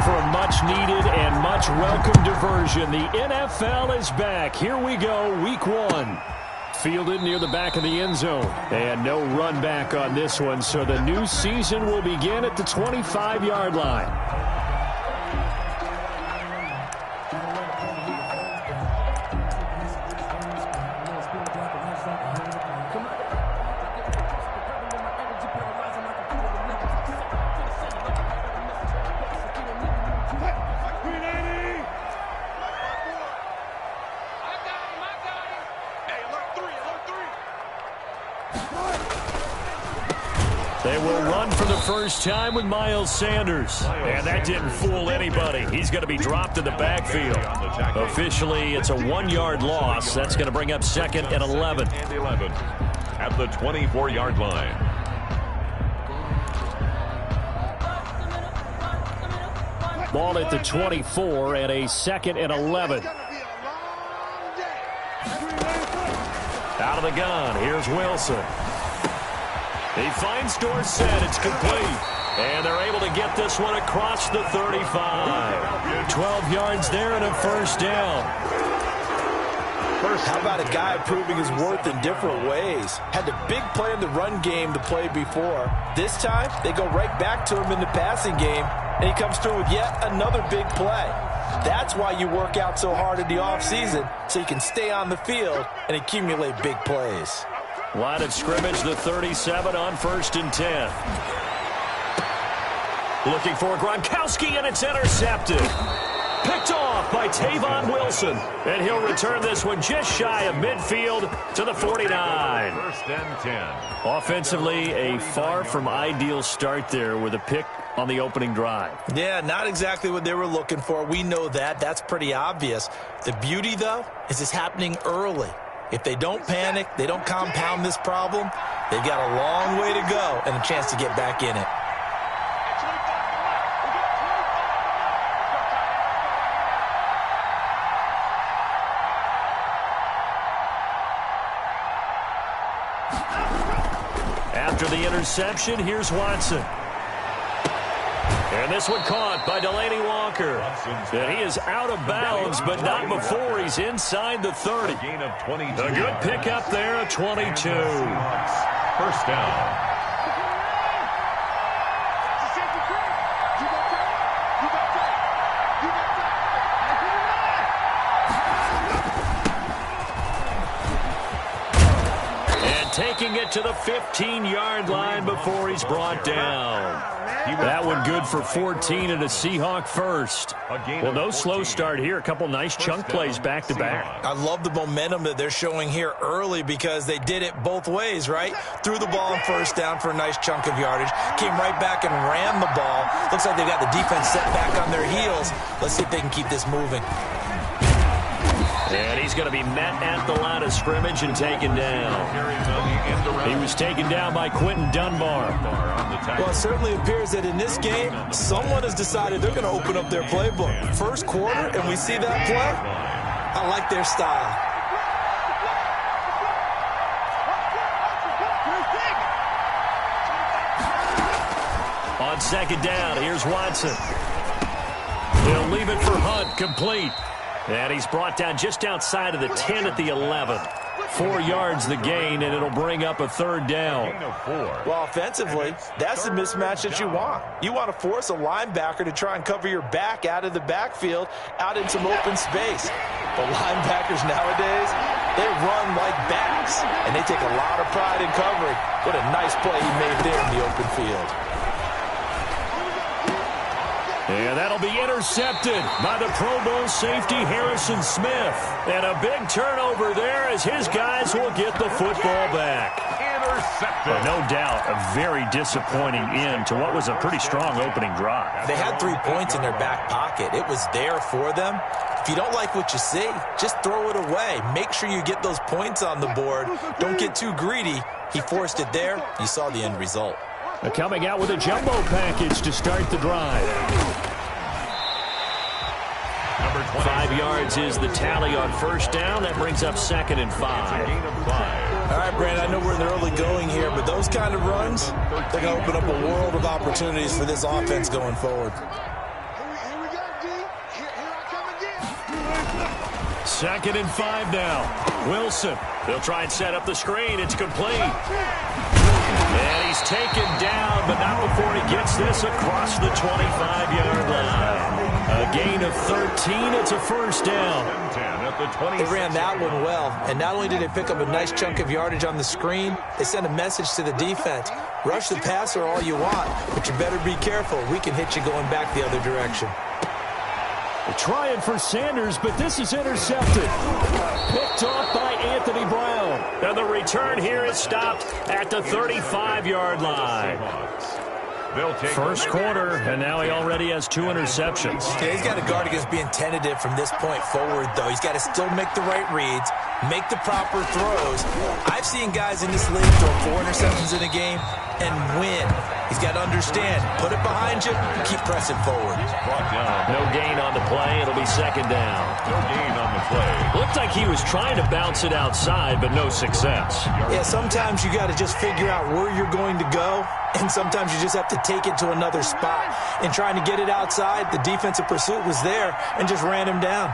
for a much-needed and much-welcome diversion. The NFL is back. Here we go, Week 1. Fielded near the back of the end zone. And no run back on this one, so the new season will begin at the 25-yard line. They will run for the first time with Miles Sanders. And that didn't fool anybody. He's going to be dropped in the backfield. Officially, it's a 1-yard loss. That's going to bring up 2nd and 11. At the 24-yard line. Ball at the 24 and a 2nd and 11. Out of the gun, here's Wilson. He finds Dorsett. It's complete. And they're able to get this one across the 35. 12 yards there and a first down. How about a guy proving his worth in different ways? Had the big play in the run game to play before. This time, they go right back to him in the passing game, and he comes through with yet another big play. That's why you work out so hard in the offseason, so you can stay on the field and accumulate big plays. Line of scrimmage, the 37 on 1st and 10. Looking for Gronkowski, and it's intercepted. Picked off by Tavon Wilson. And he'll return this one just shy of midfield to the 49. 1st and 10. Offensively, a far from ideal start there with a pick on the opening drive. Yeah, not exactly what they were looking for. We know that. That's pretty obvious. The beauty, though, is it's happening early. If they don't panic, they don't compound this problem, they've got a long way to go and a chance to get back in it. After the interception, here's Watson. And this one caught by Delaney Walker. And he is out of bounds, but not before he's inside the 30. A good pickup there at 22. First down. And taking it to the 15-yard line before he's brought down. That one good for 14 and a Seahawk first. Well, no slow start here. A couple nice chunk plays back-to-back. I love the momentum that they're showing here early because they did it both ways, right? Threw the ball on 1st down for a nice chunk of yardage. Came right back and ran the ball. Looks like they've got the defense set back on their heels. Let's see if they can keep this moving. And he's going to be met at the line of scrimmage and taken down. He was taken down by Quentin Dunbar. Well, it certainly appears that in this game, someone has decided they're going to open up their playbook. First quarter, and we see that play. I like their style. On 2nd down, here's Watson. He'll leave it for Hunt, complete. And he's brought down just outside of the 10 at the 11. 4 yards the gain, and it'll bring up a 3rd down. Well, offensively, that's the mismatch that you want. You want to force a linebacker to try and cover your back out of the backfield, out in some open space. But linebackers nowadays, they run like backs, and they take a lot of pride in covering. What a nice play he made there in the open field. And that'll be intercepted by the Pro Bowl safety Harrison Smith. And a big turnover there as his guys will get the football back. Intercepted. But no doubt, a very disappointing end to what was a pretty strong opening drive. They had 3 points in their back pocket. It was there for them. If you don't like what you see, just throw it away. Make sure you get those points on the board. Don't get too greedy. He forced it there. You saw the end result. Coming out with a jumbo package to start the drive. 5 yards is the tally on 1st down. That brings up 2nd and 5. All right, Brandon, I know we're in the early going here, but those kind of runs, they're going to open up a world of opportunities for this offense going forward. 2nd and 5 now. Wilson. They'll try and set up the screen. It's complete. And he's taken down, but not before he gets this across the 25-yard line. A gain of 13. It's a first down. They ran that one well, and not only did they pick up a nice chunk of yardage on the screen, they sent a message to the defense. Rush the passer all you want, but you better be careful. We can hit you going back the other direction. They're trying for Sanders, but this is intercepted. Picked off by Anthony Brown. And the return here is stopped at the 35-yard line. First quarter, and now he already has 2 interceptions. Yeah, he's got to guard against being tentative from this point forward, though. He's got to still make the right reads, make the proper throws. I've seen guys in this league throw 4 interceptions in a game and win. He's got to understand, put it behind you, keep pressing forward. No gain on the play. It'll be 2nd down. No gain on the play. Looked like he was trying to bounce it outside, but no success. Yeah, sometimes you got to just figure out where you're going to go, and sometimes you just have to take it to another spot. And trying to get it outside, the defensive pursuit was there and just ran him down.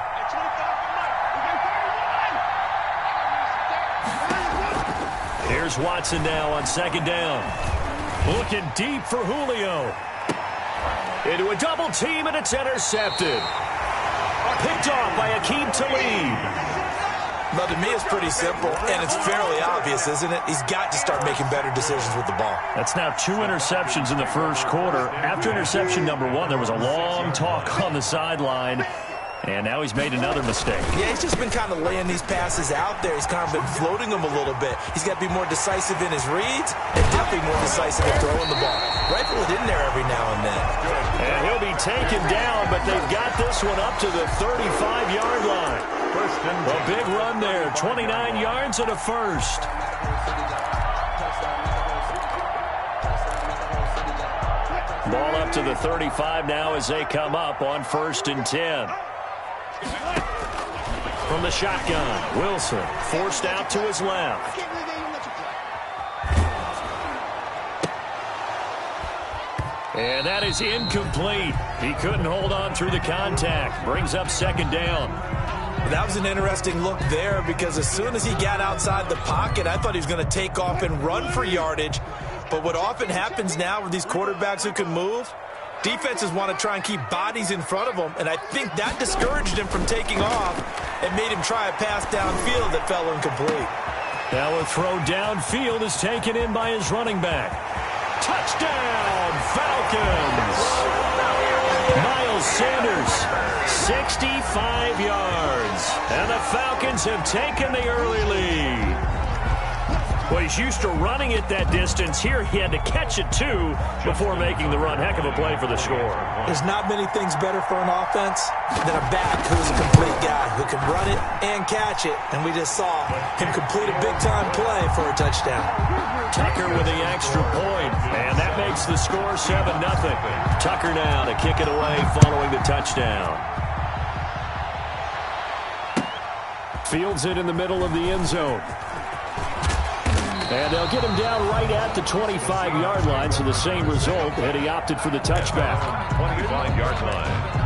Here's Watson now on 2nd down. Looking deep for Julio. Into a double team, and it's intercepted. Picked off by Akeem Talib. Well, to me, it's pretty simple, and it's fairly obvious, isn't it? He's got to start making better decisions with the ball. That's now 2 interceptions in the first quarter. After interception number 1, there was a long talk on the sideline. And now he's made another mistake. Yeah, he's just been kind of laying these passes out there. He's kind of been floating them a little bit. He's got to be more decisive in his reads and definitely more decisive in throwing the ball. Rifle it in there every now and then. And he'll be taken down, but they've got this one up to the 35-yard line. A big run there, 29 yards and a first. Ball up to the 35 now as they come up on 1st and 10. From the shotgun, Wilson forced out to his left. And that is incomplete. He couldn't hold on through the contact. Brings up 2nd down. That was an interesting look there because as soon as he got outside the pocket, I thought he was going to take off and run for yardage. But what often happens now with these quarterbacks who can move, defenses want to try and keep bodies in front of them, and I think that discouraged him from taking off and made him try a pass downfield that fell incomplete. Now a throw downfield is taken in by his running back. Touchdown, Falcons! Miles Sanders, 65 yards, and the Falcons have taken the early lead. Well, he's used to running it that distance. Here he had to catch it, too, before making the run. Heck of a play for the score. There's not many things better for an offense than a back who's a complete guy who can run it and catch it. And we just saw him complete a big-time play for a touchdown. Tucker with the extra point, and that makes the score 7-0. Tucker now to kick it away following the touchdown. Fields it in the middle of the end zone. And they'll get him down right at the 25-yard line, so the same result, and he opted for the touchback. 25-yard line.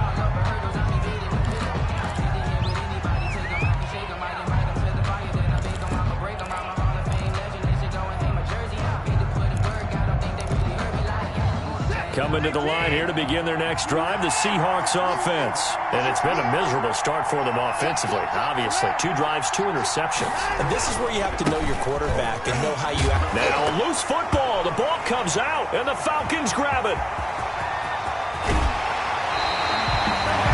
Coming to the line here to begin their next drive, the Seahawks offense. And it's been a miserable start for them offensively, obviously. 2 drives, 2 interceptions. And this is where you have to know your quarterback and know how you act. Now, loose football. The ball comes out, and the Falcons grab it.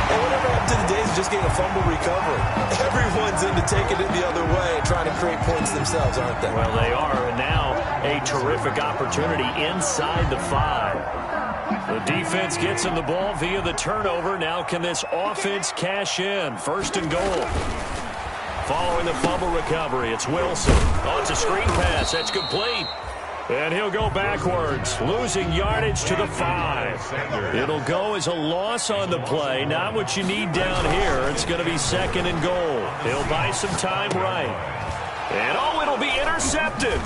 And whatever happened to the days of just getting a fumble recovery? Everyone's into taking it the other way and trying to create points themselves, aren't they? Well, they are, and now a terrific opportunity inside the 5. The defense gets him the ball via the turnover. Now can this offense cash in? 1st and goal. Following the fumble recovery, it's Wilson. Oh, it's a screen pass. That's complete. And he'll go backwards, losing yardage to the 5. It'll go as a loss on the play. Not what you need down here. It's going to be 2nd and goal. He'll buy some time right. And, oh, it'll be intercepted.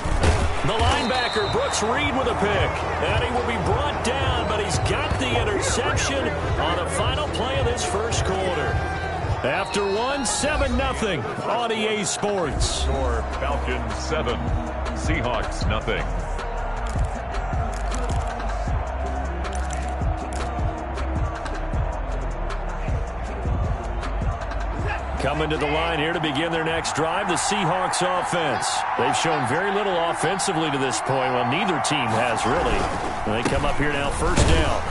The linebacker, Brooks Reed, with a pick. And he will be brought down, but he's got the interception on the final play of this first quarter. After one, 7-0 on EA Sports. Score Falcons 7, Seahawks nothing. Coming to the line here to begin their next drive, the Seahawks offense. They've shown very little offensively to this point. Well, neither team has really. And they come up here now, first down.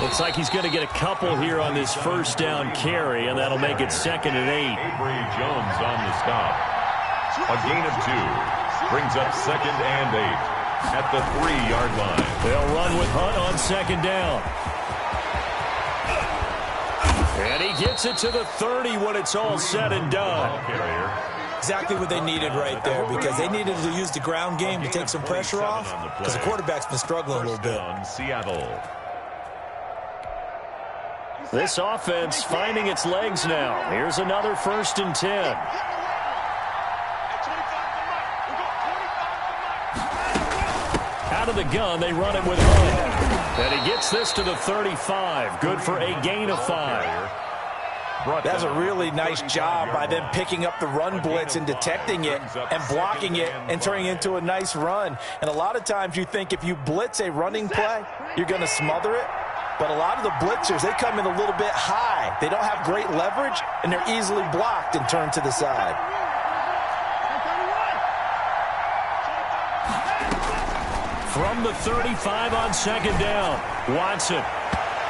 Looks like he's going to get a couple here on this first down carry, and that'll make it 2nd and 8. Avery Jones on the stop. A gain of 2. Brings up 2nd and 8 at the 3-yard line. They'll run with Hunt on 2nd down. And he gets it to the 30 when it's all said and done. Exactly what they needed right there, because they needed to use the ground game to take some pressure off, because the quarterback's been struggling a little bit. Seattle. This offense finding its legs now. Here's another 1st and 10. Out of the gun, they run it with Hunt. And he gets this to the 35. Good for a gain of 5. That's a really nice job by them picking up the run blitz and detecting it and blocking it and turning it into a nice run. And a lot of times you think if you blitz a running play, you're going to smother it. But a lot of the blitzers, they come in a little bit high. They don't have great leverage, and they're easily blocked and turned to the side. From the 35 on 2nd down, Watson.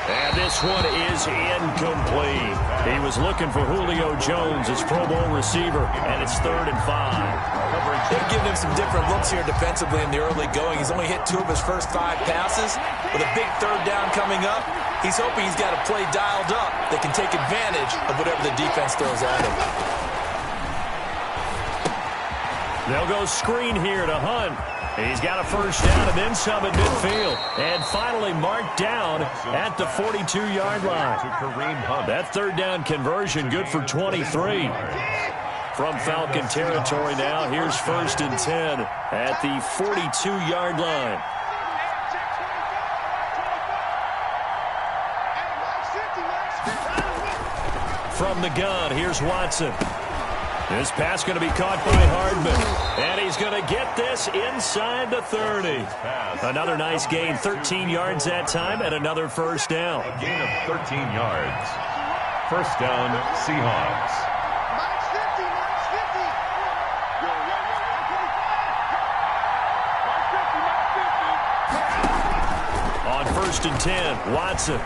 And this one is incomplete. He was looking for Julio Jones, his Pro Bowl receiver, and it's 3rd and 5. They've given him some different looks here defensively in the early going. He's only hit 2 of his first 5 passes. With a big 3rd down coming up, he's hoping he's got a play dialed up that can take advantage of whatever the defense throws at him. They'll go screen here to Hunt. He's got a first down and then some at midfield. And finally marked down at the 42-yard line. That 3rd down conversion good for 23. From Falcon territory now, here's 1st and 10 at the 42-yard line. From the gun, here's Watson. This pass going to be caught by Hardman. And he's going to get this inside the 30. Another nice gain, 13 yards that time, and another first down. A gain of 13 yards. First down, Seahawks. On 1st and 10, Watson.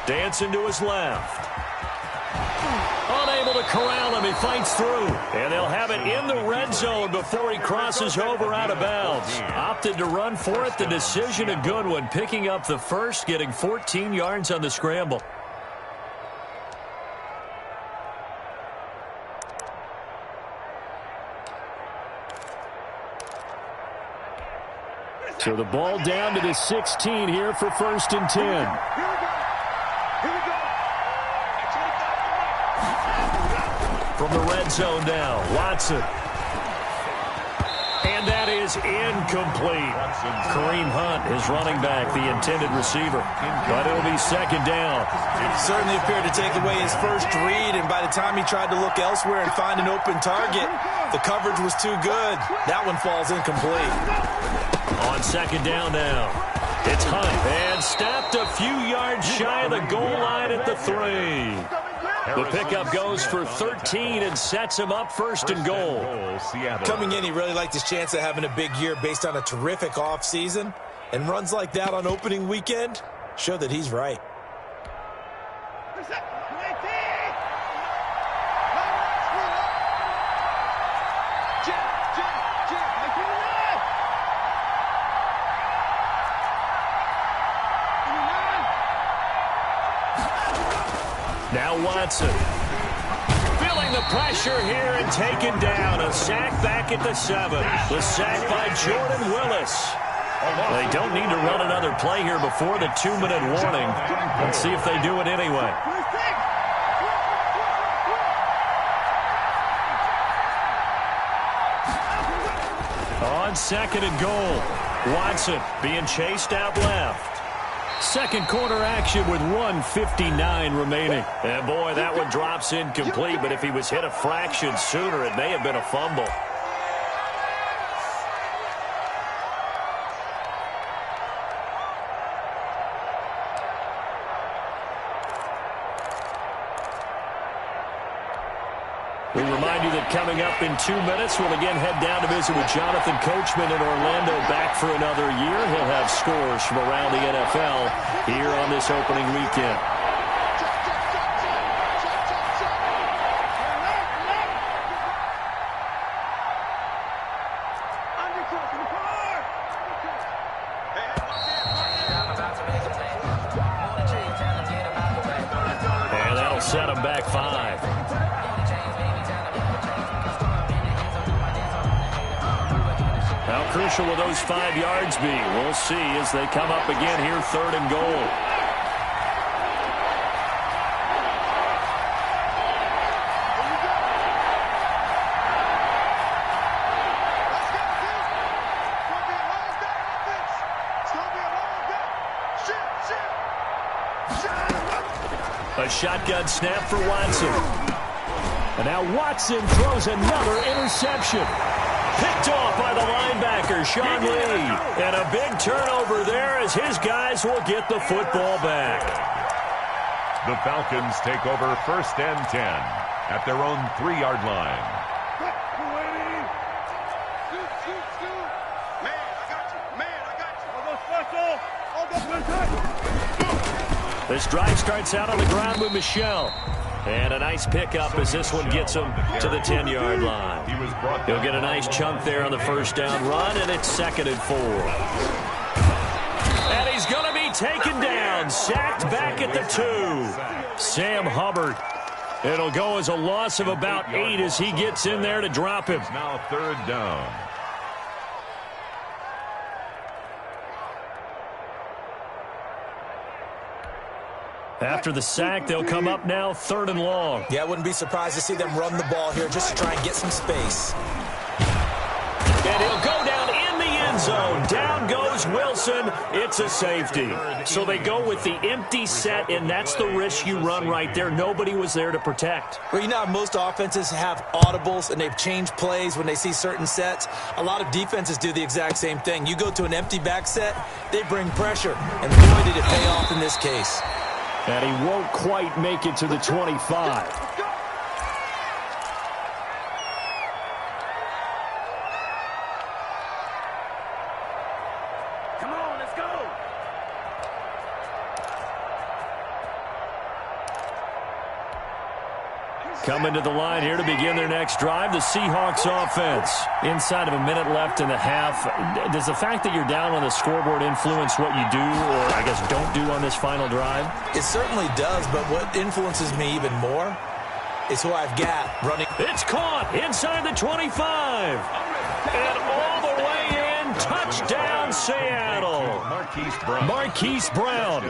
Dancing to his left. Unable to corral him. He fights through. And they'll have it in the red zone before he crosses over out of bounds. Opted to run for it. The decision a good one. Picking up the first, getting 14 yards on the scramble. So the ball down to the 16 here for 1st and 10. From the red zone now, Watson. And that is incomplete. Kareem Hunt, his running back, the intended receiver. But it'll be 2nd down. Certainly appeared to take away his first read, and by the time he tried to look elsewhere and find an open target, the coverage was too good. That one falls incomplete. On 2nd down now, it's Hunt. And stopped a few yards shy of the goal line at the 3. The pickup goes for 13 and sets him up 1st and goal. Coming in, he really liked his chance of having a big year based on a terrific offseason. And runs like that on opening weekend show that he's right. Now Watson. Feeling the pressure here and taken down. A sack back at the 7. The sack by Jordan Willis. They don't need to run another play here before the 2-minute warning. Let's see if they do it anyway. On 2nd and goal, Watson being chased out left. second quarter action with 1:59 remaining. And boy, that one drops incomplete, but if he was hit a fraction sooner, it may have been a fumble. We remind you that coming up in 2 minutes, we'll again head down to visit with Jonathan Coachman in Orlando, back for another year. He'll have scores from around the NFL here on this opening weekend. And that'll set him back 5. How crucial will those 5 yards be? We'll see as they come up again here, 3rd and goal. A shotgun snap for Watson. And now Watson throws another interception. Picked off by the linebacker, Sean Lee. And a big turnover there as his guys will get the football back. The Falcons take over 1st and 10 at their own 3-yard line. This drive starts out on the ground with Michel. And a nice pickup as this one gets him to the 10-yard line. He'll get a nice chunk there on the first down run, and it's 2nd and 4. And he's going to be taken down, sacked back at the 2. Sam Hubbard. It'll go as a loss of about 8 as he gets in there to drop him. Now 3rd down. After the sack, they'll come up now 3rd and long. Yeah, I wouldn't be surprised to see them run the ball here just to try and get some space. And he'll go down in the end zone. Down goes Wilson. It's a safety. So they go with the empty set, and that's the risk you run right there. Nobody was there to protect. Well, you know how most offenses have audibles, and they've changed plays when they see certain sets. A lot of defenses do the exact same thing. You go to an empty back set, they bring pressure. And boy, did it pay off in this case. And he won't quite make it to the 25. Coming to the line here to begin their next drive, the Seahawks offense. Inside of a minute left in the half, does the fact that you're down on the scoreboard influence what you do, or I guess don't do on this final drive? It certainly does, but what influences me even more is who I've got running. It's caught inside the 25. And all the way in, touchdown Seattle. Marquise Brown,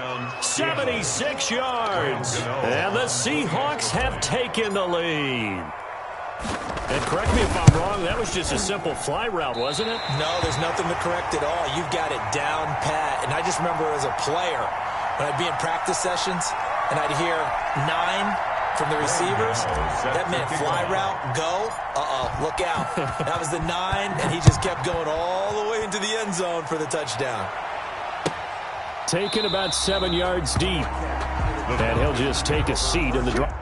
76 yards. And the Seahawks have taken the lead. And correct me if I'm wrong, that was just a simple fly route, wasn't it? No, there's nothing to correct at all. You've got it down pat. And I just remember as a player, when I'd be in practice sessions and I'd hear 9 from the receivers, that meant fly route, go, look out. That was the 9, and he just kept going all the way into the end zone for the touchdown. Taken about 7 yards deep. And he'll just take a seat in the drive.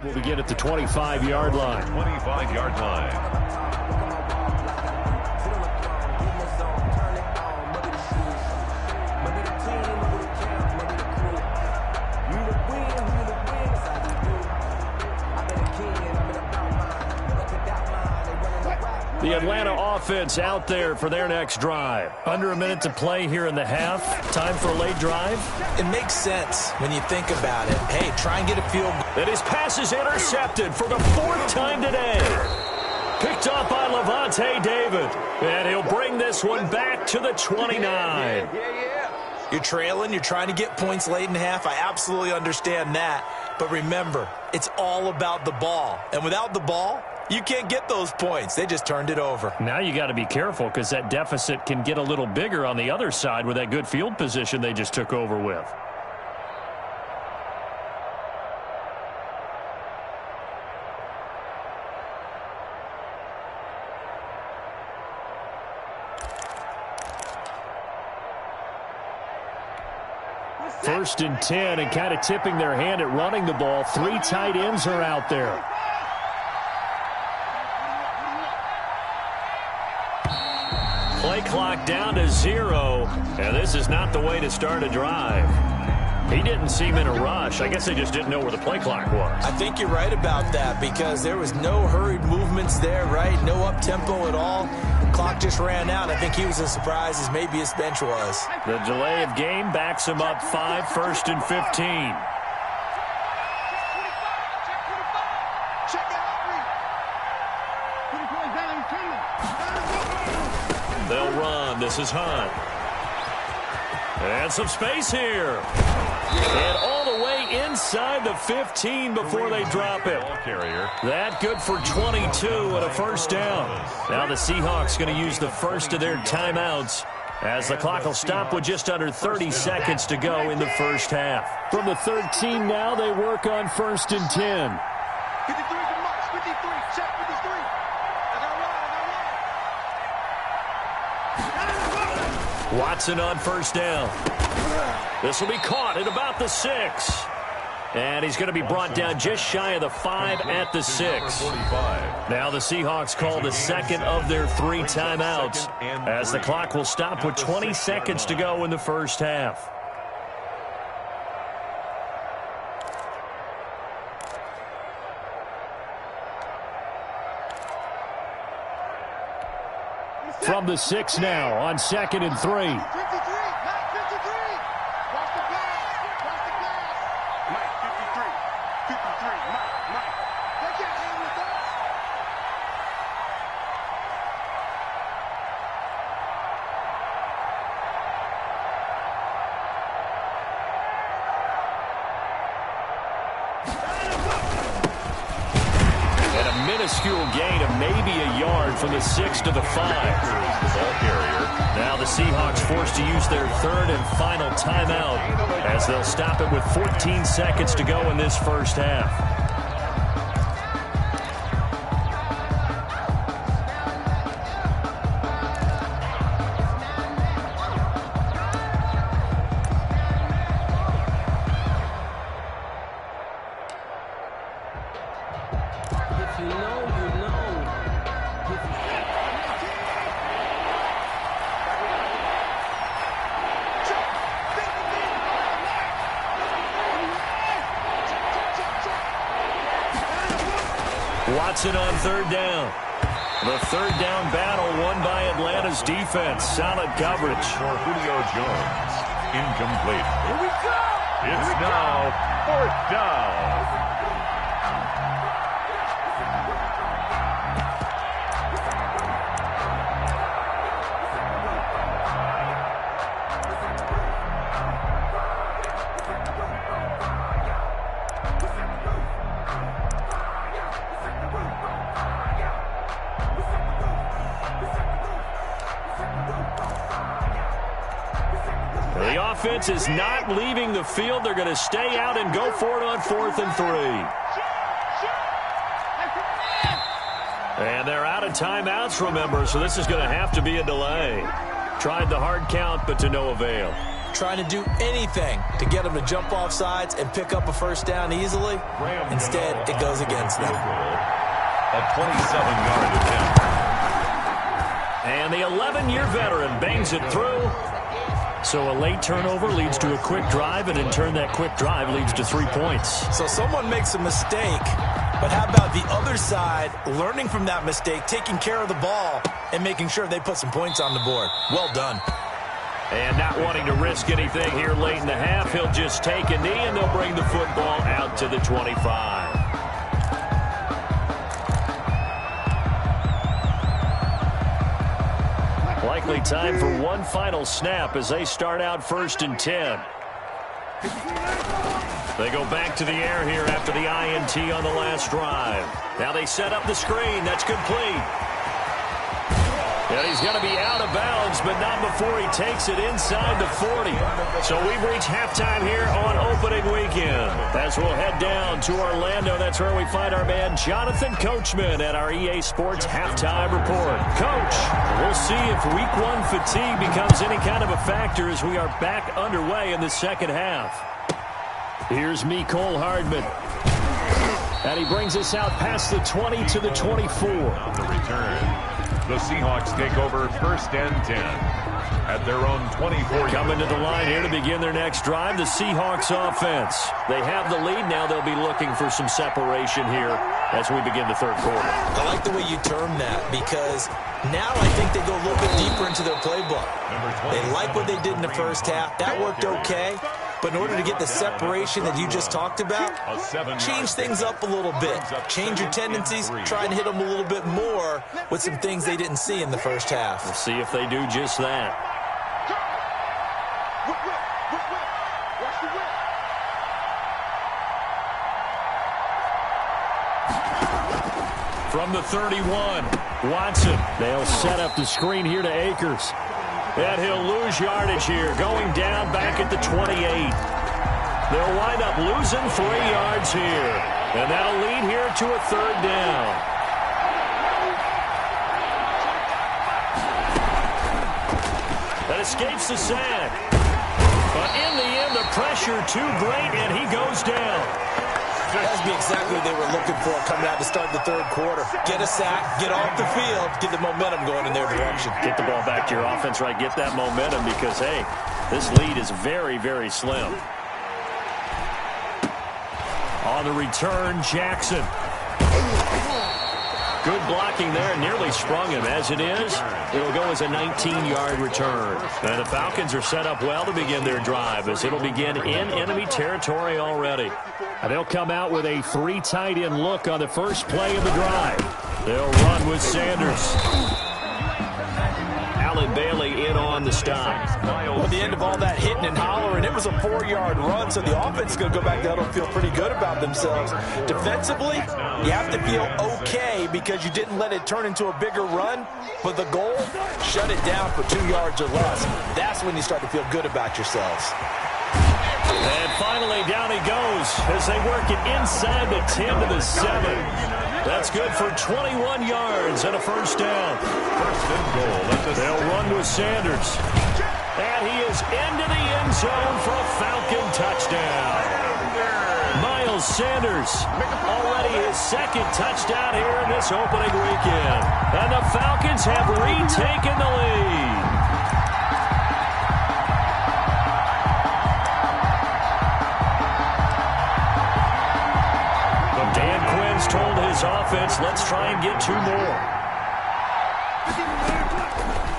will begin at the 25-yard line. 25-yard line. The Atlanta offense out there for their next drive. Under a minute to play here in the half. Time for a late drive. It makes sense when you think about it. Hey, try and get a field goal. And his pass is intercepted for the 4th time today. Picked up by Levante David. And he'll bring this one back to the 29. You're trailing. You're trying to get points late in the half. I absolutely understand that. But remember, it's all about the ball. And without the ball, you can't get those points. They just turned it over. Now you got to be careful because that deficit can get a little bigger on the other side with that good field position they just took over with. First and 10, and kind of tipping their hand at running the ball. 3 tight ends are out there. Play clock down to 0, and this is not the way to start a drive. He didn't seem in a rush. I guess they just didn't know where the play clock was. I think you're right about that because there was no hurried movements there, right? No up-tempo at all. The clock just ran out. I think he was as surprised as maybe his bench was. The delay of game backs him up 5, 1st and 15. They'll run. This is Hunt. And some space here. And all the way inside the 15 before they drop it. That good for 22 and a first down. Now the Seahawks going to use the first of their timeouts as the clock will stop with just under 30 seconds to go in the first half. From the 13 now, they work on 1st and 10. 53 to Marks. 53. Check 53. Watson on first down. This will be caught at about the 6. And he's going to be brought down just shy of the 5 at the 6. Now the Seahawks call the second of their 3 timeouts as the clock will stop with 20 seconds to go in the first half. From the 6 now on 2nd and 3. Minuscule gain of maybe a yard from the 6 to the 5. Now the Seahawks forced to use their 3rd and final timeout as they'll stop it with 14 seconds to go in this first half. Watson on 3rd down. The 3rd down battle won by Atlanta's defense. Solid coverage. For Julio Jones. Incomplete. Here we go. It's now 4th down. The offense is not leaving the field. They're going to stay out and go for it on 4th and 3. And they're out of timeouts, remember, so this is going to have to be a delay. Tried the hard count, but to no avail. trying to do anything to get them to jump off sides and pick up a first down easily. Instead, it goes against them. A 27-yard attempt. And the 11-year veteran bangs it through. So a late turnover leads to a quick drive, and in turn that quick drive leads to 3 points. So someone makes a mistake, but how about the other side learning from that mistake, taking care of the ball, and making sure they put some points on the board? Well done. And not wanting to risk anything here late in the half, he'll just take a knee, and they'll bring the football out to the 25. Likely time for one final snap as they start out 1st and 10. They go back to the air here after the INT on the last drive. Now they set up the screen. That's complete. And he's going to be out of bounds, but not before he takes it inside the 40. So we've reached halftime here on opening weekend. As we'll head down to Orlando, that's where we find our man Jonathan Coachman at our EA Sports Halftime Report. Coach, we'll see if Week 1 fatigue becomes any kind of a factor as we are back underway in the second half. Here's Mecole Hardman. And he brings us out past the 20 to the 24. On the return. The Seahawks take over 1st and 10 at their own 24. Coming to the line here to begin their next drive, the Seahawks offense. They have the lead. Now they'll be looking for some separation here as we begin the third quarter. I like the way you term that because now I think they go a little bit deeper into their playbook. They like what they did in the first half. That worked okay. But in order to get the separation that you just talked about, change things up a little bit. Change your tendencies, try and hit them a little bit more with some things they didn't see in the first half. We'll see if they do just that. From the 31, Watson. They'll set up the screen here to Akers. And he'll lose yardage here, going down back at the 28. They'll wind up losing 3 yards here. And that'll lead here to a 3rd down. That escapes the sack. But in the end, the pressure too great, and he goes down. That would be exactly what they were looking for coming out to start the third quarter. Get a sack, get off the field, get the momentum going in their direction. Get the ball back to your offense, right? Get that momentum because, hey, this lead is very, very slim. On the return, Jackson. Good blocking there, nearly sprung him. As it is, it'll go as a 19-yard return. And the Falcons are set up well to begin their drive as it'll begin in enemy territory already. And they'll come out with a 3 tight end look on the first play of the drive. They'll run with Sanders. Allen Bailey in on the stop. Well, at the end of all that hitting and hollering, it was a 4-yard run, so the offense is going to go back down and feel pretty good about themselves. Defensively, you have to feel okay because you didn't let it turn into a bigger run, but the goal, shut it down for 2 yards or less. That's when you start to feel good about yourselves. And finally, down he goes as they work it inside the 10 to the 7. That's good for 21 yards and a first down. First and goal. They'll run with Sanders. And he is into the end zone for a Falcon touchdown. Miles Sanders, already his 2nd touchdown here in this opening weekend. And the Falcons have retaken the lead. Told his offense, let's try and get 2 more.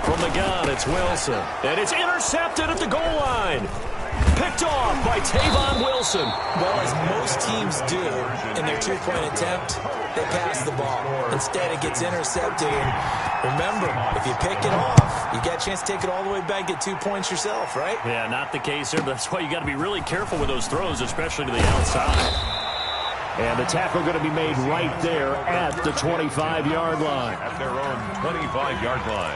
From the gun, it's Wilson. And it's intercepted at the goal line. Picked off by Tavon Wilson. Well, as most teams do in their 2-point attempt, they pass the ball. Instead, it gets intercepted. And remember, if you pick it off, you got a chance to take it all the way back, get 2 points yourself, right? Yeah, not the case here, but that's why you got to be really careful with those throws, especially to the outside. And the tackle going to be made right there at the 25-yard line. At their own 25-yard line.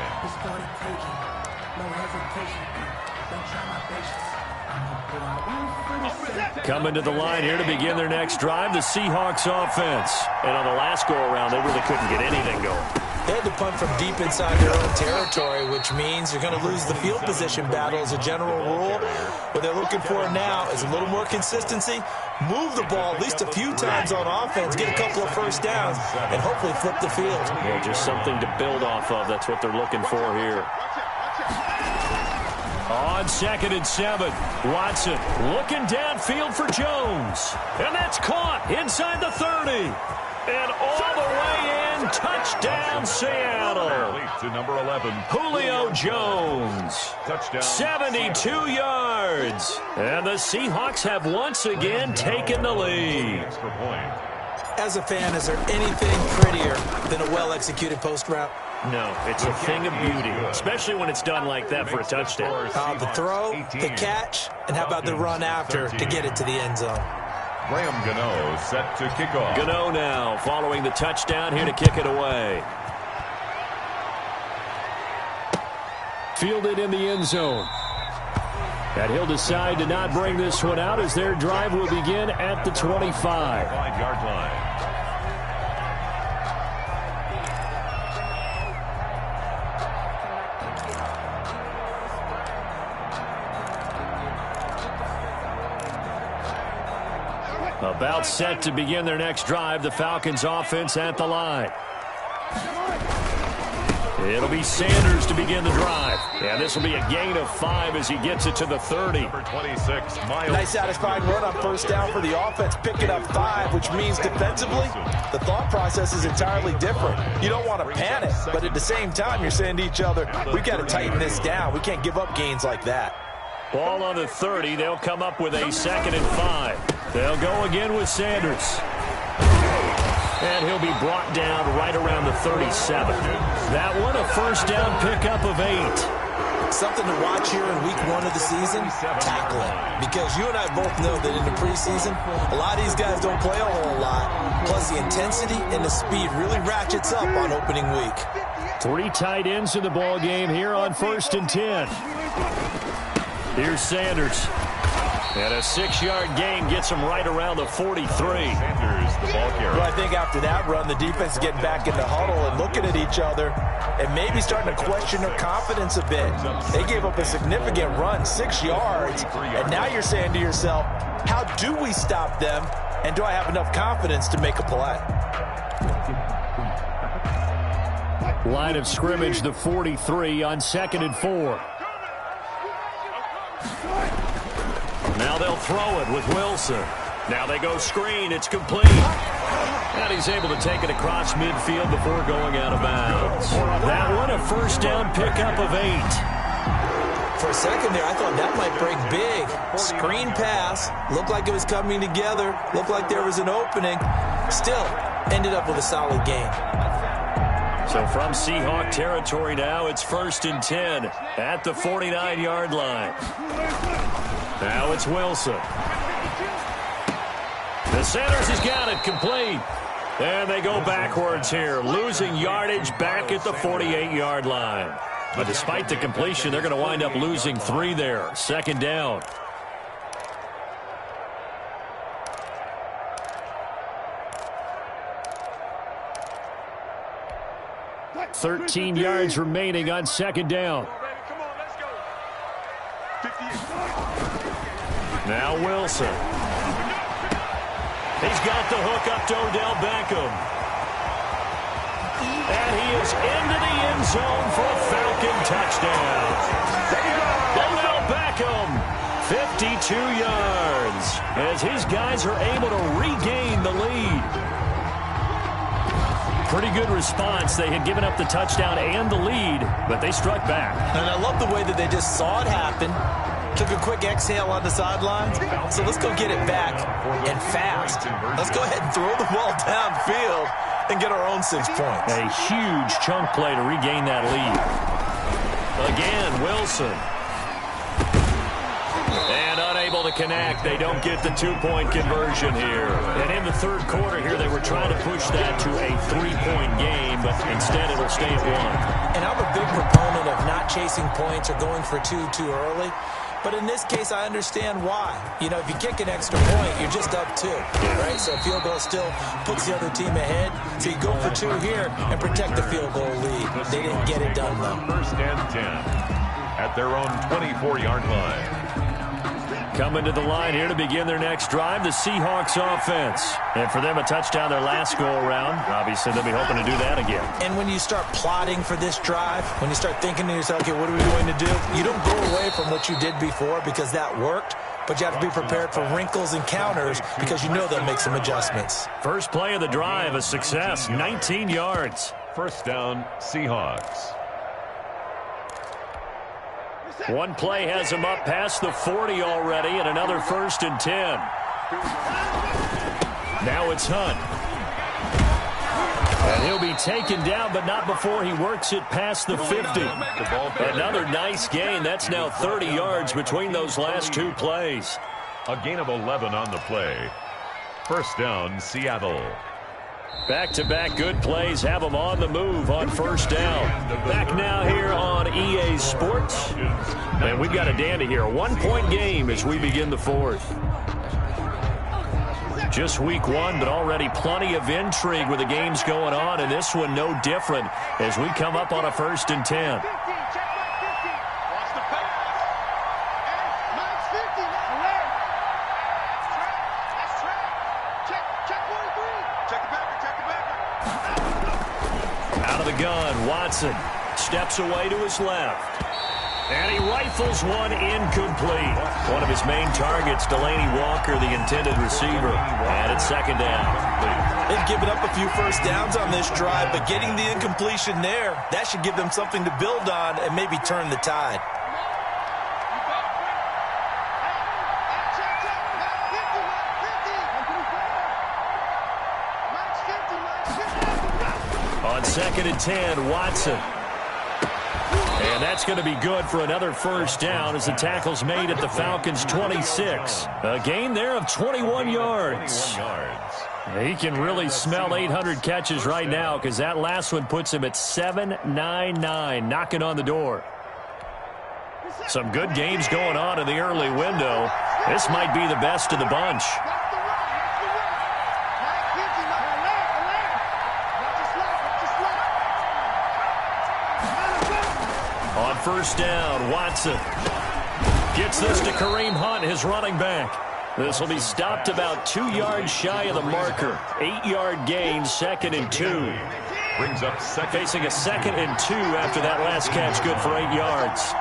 Coming to the line here to begin their next drive, the Seahawks offense. And on the last go-around, they really couldn't get anything going. They had to punt from deep inside their own territory, which means you're going to lose the field position battle as a general rule. What they're looking for now is a little more consistency, move the ball at least a few times on offense, get a couple of first downs, and hopefully flip the field. Yeah, just something to build off of. That's what they're looking for here. On 2nd and 7, Watson looking downfield for Jones. And that's caught inside the 30. And all the way in, touchdown Seattle. To number 11, Julio Jones. Touchdown. 72 yards. And the Seahawks have once again taken the lead. Extra point. As a fan, is there anything prettier than a well-executed post route? No, it's a thing of beauty, especially when it's done like that for a touchdown. The throw, the catch, and how about the run after to get it to the end zone? Graham Gano set to kick off. Gano now following the touchdown here to kick it away. Fielded in the end zone. And he'll decide to not bring this one out as their drive will begin at the 25. 5-yard line. About set to begin their next drive, the Falcons offense at the line. It'll be Sanders to begin the drive. And this will be a gain of 5 as he gets it to the 30. Number 26, Miles. Nice satisfying run on first down for the offense, picking up 5, which means defensively, the thought process is entirely different. You don't want to panic, but at the same time, you're saying to each other, we've got to tighten this down. We can't give up gains like that. Ball on the 30. They'll come up with a 2nd and 5. They'll go again with Sanders. And he'll be brought down right around the 37. That one a first down pickup of 8. Something to watch here in week 1 of the season, tackling. Because you and I both know that in the preseason, a lot of these guys don't play a whole lot. Plus the intensity and the speed really ratchets up on opening week. 3 tight ends in the ball game here on 1st and 10. Here's Sanders. And a 6-yard gain gets him right around the 43. Sanders, the ball carrier. Well, I think after that run, the defense is getting back in the huddle and looking at each other and maybe starting to question their confidence a bit. They gave up a significant run, 6 yards, and now you're saying to yourself, how do we stop them, and do I have enough confidence to make a play? Line of scrimmage, the 43 on 2nd and 4. Now they'll throw it with Wilson. Now they go screen. It's complete. And he's able to take it across midfield before going out of bounds. That one a first down pickup of 8. For a second there, I thought that might break big. Screen pass. Looked like it was coming together. Looked like there was an opening. Still, ended up with a solid gain. So from Seahawk territory now, it's 1st and 10 at the 49-yard line. Now it's Wilson. The Sanders has got it complete. And they go backwards here, losing yardage back at the 48-yard line. But despite the completion, they're going to wind up losing 3 there. 2nd down. $13 yards remaining on 2nd down. Now Wilson. He's got the hook up to Odell Beckham. And he is into the end zone for a Falcon touchdown. Odell Beckham, 52 yards, as his guys are able to regain the lead. Pretty good response. They had given up the touchdown and the lead, but they struck back. And I love the way that they just saw it happen. Took a quick exhale on the sidelines. So let's go get it back and fast. Let's go ahead and throw the ball downfield and get our own 6 points. A huge chunk play to regain that lead. Again, Wilson. And unable to connect. They don't get the 2-point conversion here. And in the 3rd quarter here, they were trying to push that to a 3-point game, but instead it'll stay at 1. And I'm a big proponent of not chasing points or going for 2 too early. But in this case, I understand why. You know, if you kick an extra point, you're just up 2, right? So a field goal still puts the other team ahead. So you go for 2 here and protect the field goal lead. They didn't get it done, though. First and 10 at their own 24-yard line. Coming to the line here to begin their next drive, the Seahawks offense. And for them, a touchdown their last go-around. Obviously, they'll be hoping to do that again. And when you start plotting for this drive, when you start thinking to yourself, okay, what are we going to do? You don't go away from what you did before because that worked, but you have to be prepared for wrinkles and counters because you know they'll make some adjustments. First play of the drive, a success, 19 yards. First down, Seahawks. One play has him up past the 40 already, and another first and 10. Now it's Hunt. And he'll be taken down, but not before he works it past the 50. Another nice gain. That's now 30 yards between those last 2 plays. A gain of 11 on the play. First down, Seattle. Back-to-back good plays have them on the move on first down. Back now here on EA Sports. And we've got a dandy here. A 1-point game as we begin the 4th. Just week 1, but already plenty of intrigue with the games going on. And this one no different as we come up on a first and 10. Gun. Watson steps away to his left. And he rifles one incomplete. One of his main targets, Delaney Walker, the intended receiver. And it's second down. They've given up a few first downs on this drive, but getting the incompletion there, that should give them something to build on and maybe turn the tide. On second and 10, Watson. And that's going to be good for another first down as the tackle's made at the Falcons' 26. A gain there of 21 yards. He can really smell 800 catches right now because that last one puts him at 799, knocking on the door. Some good games going on in the early window. This might be the best of the bunch. On first down, Watson gets this to Kareem Hunt, his running back. This will be stopped about 2 yards shy of the marker. 8-yard gain, second and 2. Brings up second. Facing a second and 2 after that last catch, good for 8 yards.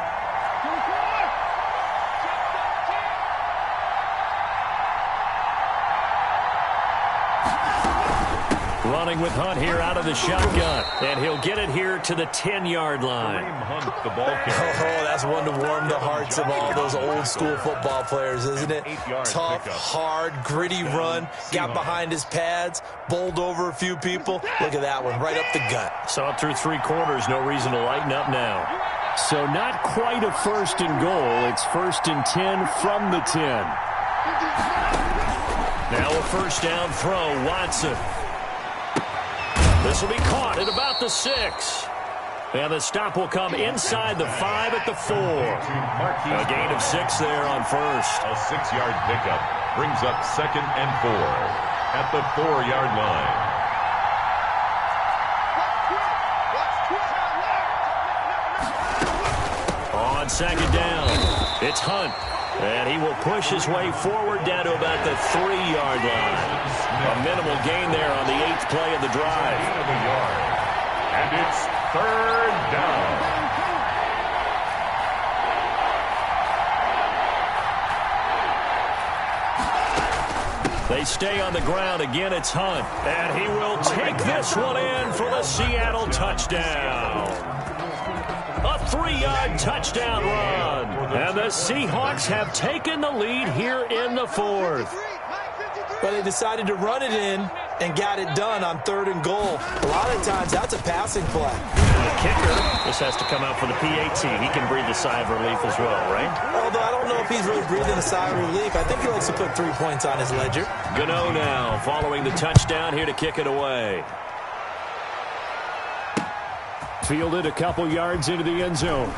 Running with Hunt here out of the shotgun. And he'll get it here to the 10-yard line. Hunt, the ball carrier. Oh, that's one to warm the hearts of all those old-school football players, isn't it? Tough, hard, gritty run. Got behind his pads, bowled over a few people. Look at that one, right up the gut. Saw it through 3 quarters. No reason to lighten up now. So not quite a first and goal. It's first and 10 from the 10. Now a first down throw, Watson. This will be caught at about the 6. And the stop will come inside the 5 at the 4. A gain of 6 there on first. A 6-yard pickup brings up second and 4 at the 4-yard line. On second down, it's Hunt. And he will push his way forward down to about the 3-yard line. A minimal gain there on the 8th play of the drive. And it's third down. They stay on the ground. Again, it's Hunt. And he will take this one in for the Seattle touchdown. A 3-yard touchdown run. And the Seahawks have taken the lead here in the 4th. But they decided to run it in and got it done on 3rd and goal. A lot of times, that's a passing play. The kicker, this has to come out for the PAT. He can breathe a sigh of relief as well, right? Although I don't know if he's really breathing a sigh of relief. I think he likes to put 3 points on his ledger. Gano now following the touchdown here to kick it away. Fielded a couple yards into the end zone.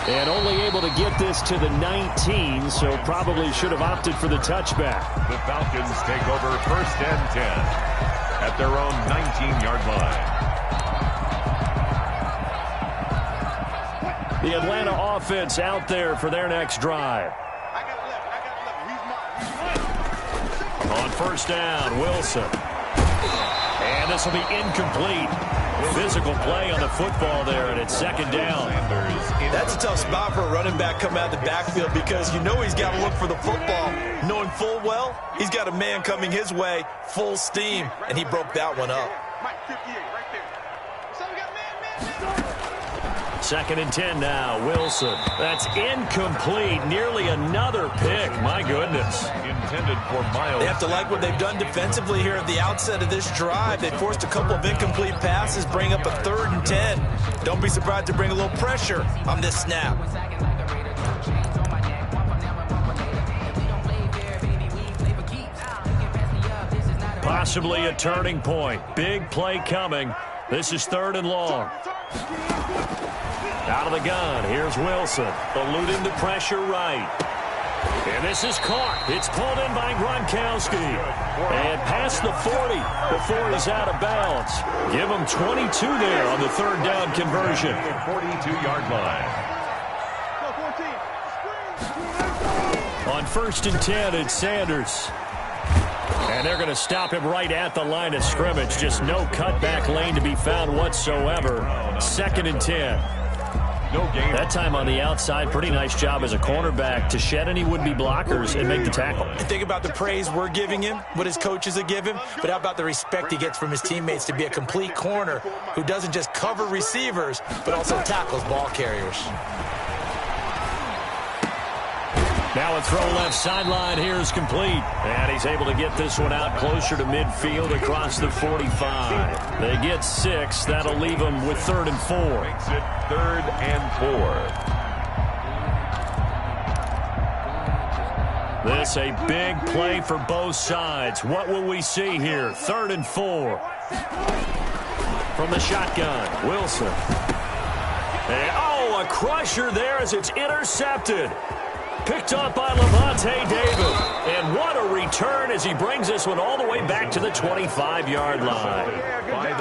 And only able to get this to the 19, so probably should have opted for the touchback. The Falcons take over 1st and 10 at their own 19-yard line. The Atlanta offense out there for their next drive. On 1st down, Wilson. And this will be incomplete. Physical play on the football there, and it's 2nd down. That's a tough spot for a running back coming out of the backfield because you know he's got to look for the football, knowing full well he's got a man coming his way, full steam, and he broke that one up. 2nd and 10 now, Wilson. That's incomplete. Nearly another pick. My goodness. Intended for Miles. They have to like what they've done defensively here at the outset of this drive. They forced a couple of incomplete passes, bring up a 3rd and 10. Don't be surprised to bring a little pressure on this snap. Possibly a turning point. Big play coming. This is 3rd and long. Out of the gun, here's Wilson. Eluding the pressure right. And this is caught. It's pulled in by Gronkowski. And past the 40 before he's out of bounds. Give him 22 there on the 3rd down conversion. 42-yard line. On 1st and 10, it's Sanders. And they're going to stop him right at the line of scrimmage. Just no cutback lane to be found whatsoever. 2nd and 10. No gain. That time on the outside, pretty nice job as a cornerback to shed any would-be blockers and make the tackle. Think about the praise we're giving him, what his coaches have given him, but how about the respect he gets from his teammates to be a complete corner who doesn't just cover receivers, but also tackles ball carriers. Now a throw left sideline here is complete. And he's able to get this one out closer to midfield across the 45. They get 6. That'll leave them with 3rd and 4. Makes it 3rd and 4. This a big play for both sides. What will we see here? 3rd and 4. From the shotgun, Wilson. And, oh, a crusher there as it's intercepted. Picked up by Levante David. And what a return as he brings this one all the way back to the 25-yard line.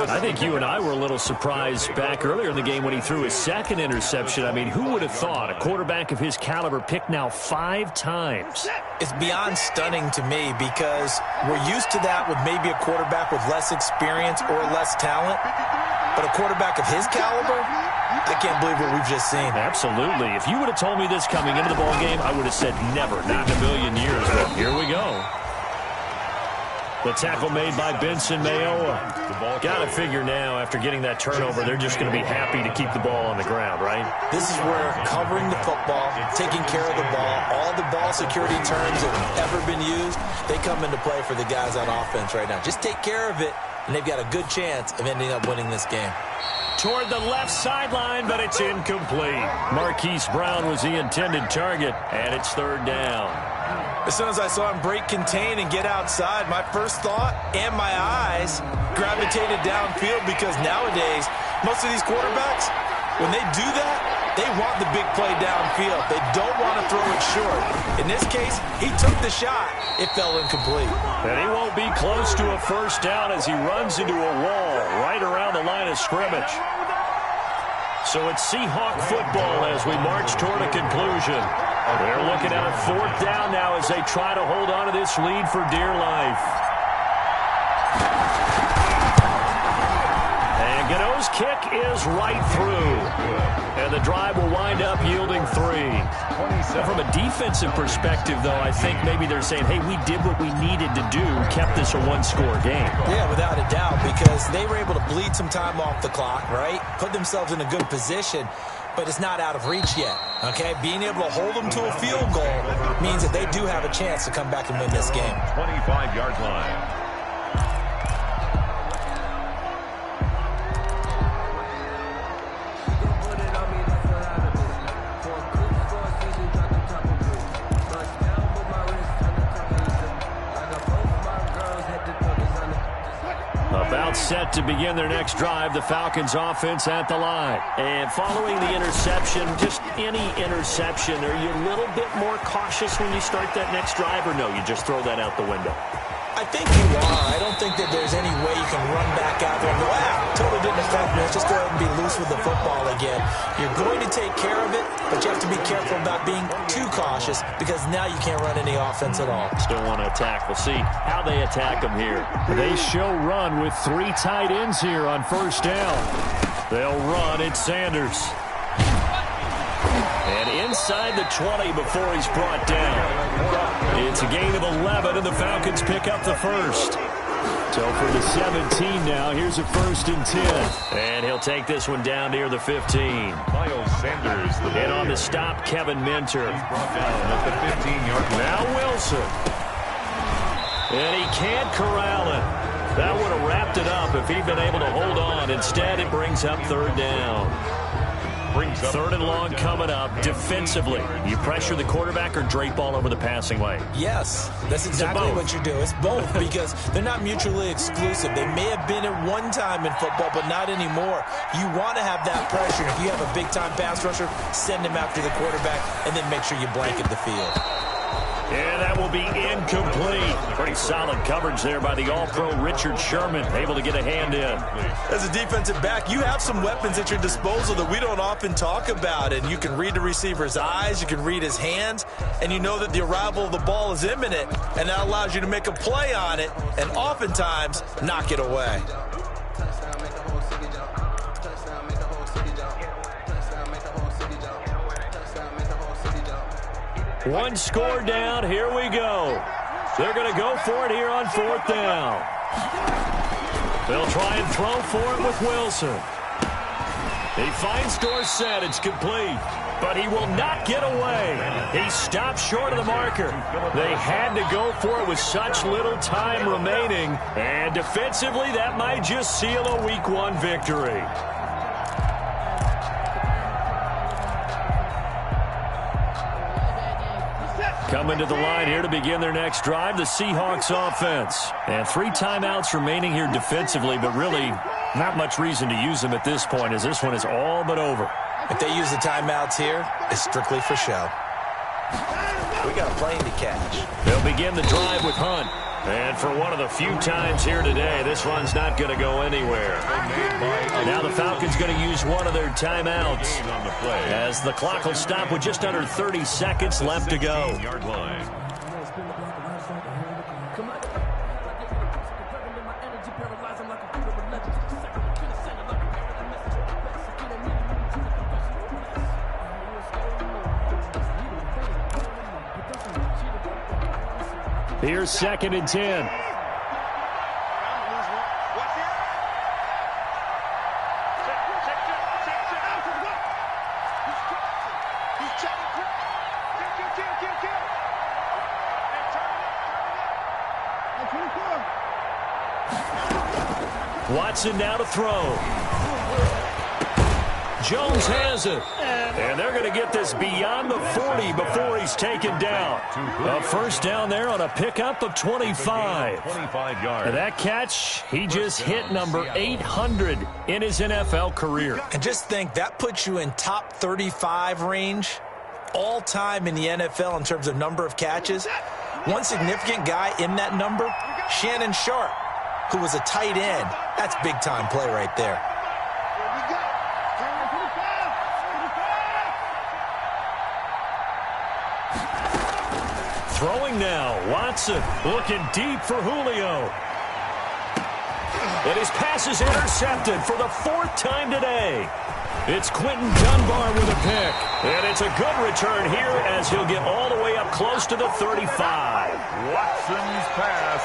I think you and I were a little surprised back earlier in the game when he threw his 2nd interception. I mean, who would have thought a quarterback of his caliber picked now 5 times? It's beyond stunning to me because we're used to that with maybe a quarterback with less experience or less talent. But a quarterback of his caliber, I can't believe what we've just seen. Absolutely. If you would have told me this coming into the ballgame, I would have said never, not in a million years. But here we go. The tackle made by Benson Mayowa. Got to figure now, after getting that turnover, they're just going to be happy to keep the ball on the ground, right? This is where covering the football, taking care of the ball, all the ball security terms that have ever been used, they come into play for the guys on offense right now. Just take care of it, and they've got a good chance of ending up winning this game. Toward the left sideline, but it's incomplete. Marquise Brown was the intended target, and it's 3rd down. As soon as I saw him break contain and get outside, my first thought and my eyes gravitated downfield because nowadays, most of these quarterbacks, when they do that, they want the big play downfield. They don't want to throw it short. In this case, he took the shot. It fell incomplete. And he won't be close to a 1st down as he runs into a wall right around the line of scrimmage. So it's Seahawk football as we march toward a conclusion. They're looking at a 4th down now as they try to hold on to this lead for dear life. And Gano's kick is right through. And the drive will wind up yielding 3. Now, from a defensive perspective, though, I think maybe they're saying, hey, we did what we needed to do, kept this a 1-score game. Yeah, without a doubt, because they were able to bleed some time off the clock, right? Put themselves in a good position, but it's not out of reach yet, okay? Being able to hold them to a field goal means that they do have a chance to come back and win this game. 25-yard line. Set to begin their next drive. The Falcons offense at the line. And following the interception, just any interception, are you a little bit more cautious when you start that next drive, or no, you just throw that out the window? I think you are. I don't think that there's any way you can run back out there and go, totally didn't affect me. Let's just go ahead and be loose with the football again. You're going to take care of it, but you have to be careful about being too cautious because now you can't run any offense at all. Still want to attack. We'll see how they attack them here. They show run with 3 tight ends here on first down. They'll run. It's Sanders. And inside the 20 before he's brought down. It's a gain of 11, and the Falcons pick up the first. So for the 17 now, here's a 1st and 10. And he'll take this one down near the 15. Miles Sanders. And on the stop, Kevin Minter. Brought down at the 15-yard line. Now Wilson. And he can't corral it. That would have wrapped it up if he'd been able to hold on. Instead, it brings up 3rd down. 3rd and long coming up defensively. You pressure the quarterback or drape all over the passing lane? Yes, that's exactly what you do. It's both because they're not mutually exclusive. They may have been at one time in football, but not anymore. You want to have that pressure. If you have a big-time pass rusher, send him after the quarterback, and then make sure you blanket the field. Yeah, that will be incomplete. Pretty solid coverage there by the All-Pro Richard Sherman, able to get a hand in. As a defensive back, you have some weapons at your disposal that we don't often talk about, and you can read the receiver's eyes, you can read his hands, and you know that the arrival of the ball is imminent, and that allows you to make a play on it, and oftentimes knock it away. One score down. Here we go. They're going to go for it here on 4th down. They'll try and throw for it with Wilson. He finds Dorsett. It's complete. But he will not get away. He stopped short of the marker. They had to go for it with such little time remaining. And defensively, that might just seal a Week 1 victory. Coming to the line here to begin their next drive, the Seahawks offense. And 3 timeouts remaining here defensively, but really not much reason to use them at this point as this one is all but over. If they use the timeouts here, it's strictly for show. We got a plane to catch. They'll begin the drive with Hunt. And for one of the few times here today, this one's not going to go anywhere. Now the Falcons going to use one of their timeouts as the clock will stop with just under 30 seconds left to go. Here's 2nd and 10. Watson now to throw. Jones has it. And they're going to get this beyond the 40 before he's taken down. A 1st down there on a pickup of 25. 25 yards. And that catch, he just hit number 800 in his NFL career. And just think, that puts you in top 35 range all time in the NFL in terms of number of catches. One significant guy in that number, Shannon Sharp, who was a tight end. That's big-time play right there. Throwing now, Watson looking deep for Julio. And his pass is intercepted for the 4th time today. It's Quentin Dunbar with a pick. And it's a good return here as he'll get all the way up close to the 35. Watson's pass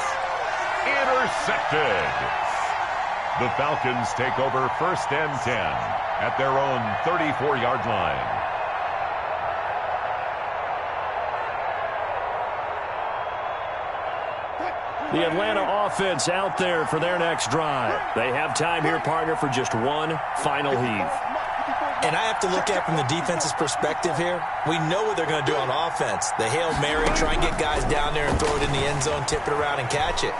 intercepted. The Falcons take over 1st and 10 at their own 34-yard line. The Atlanta offense out there for their next drive. They have time here, partner, for just one final heave. And I have to look at from the defense's perspective here. We know what they're going to do on offense. The Hail Mary, try and get guys down there and throw it in the end zone, tip it around and catch it.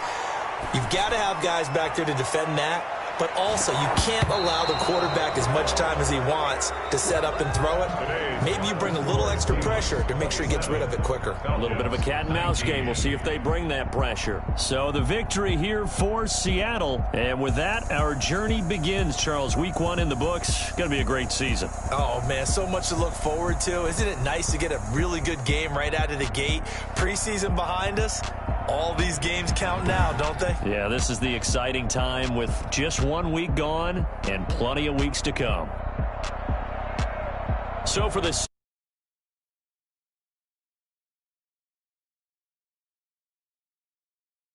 You've got to have guys back there to defend that. but also you can't allow the quarterback as much time as he wants to set up and throw it. Maybe you bring a little extra pressure to make sure he gets rid of it quicker. A little bit of a cat and mouse game. We'll see if they bring that pressure. So the victory here for Seattle. And with that, our journey begins, Charles. Week 1 in the books. Going to be a great season. Oh, man, so much to look forward to. Isn't it nice to get a really good game right out of the gate? Preseason behind us. All these games count now, don't they? Yeah, this is the exciting time with just 1 week gone and plenty of weeks to come. So for this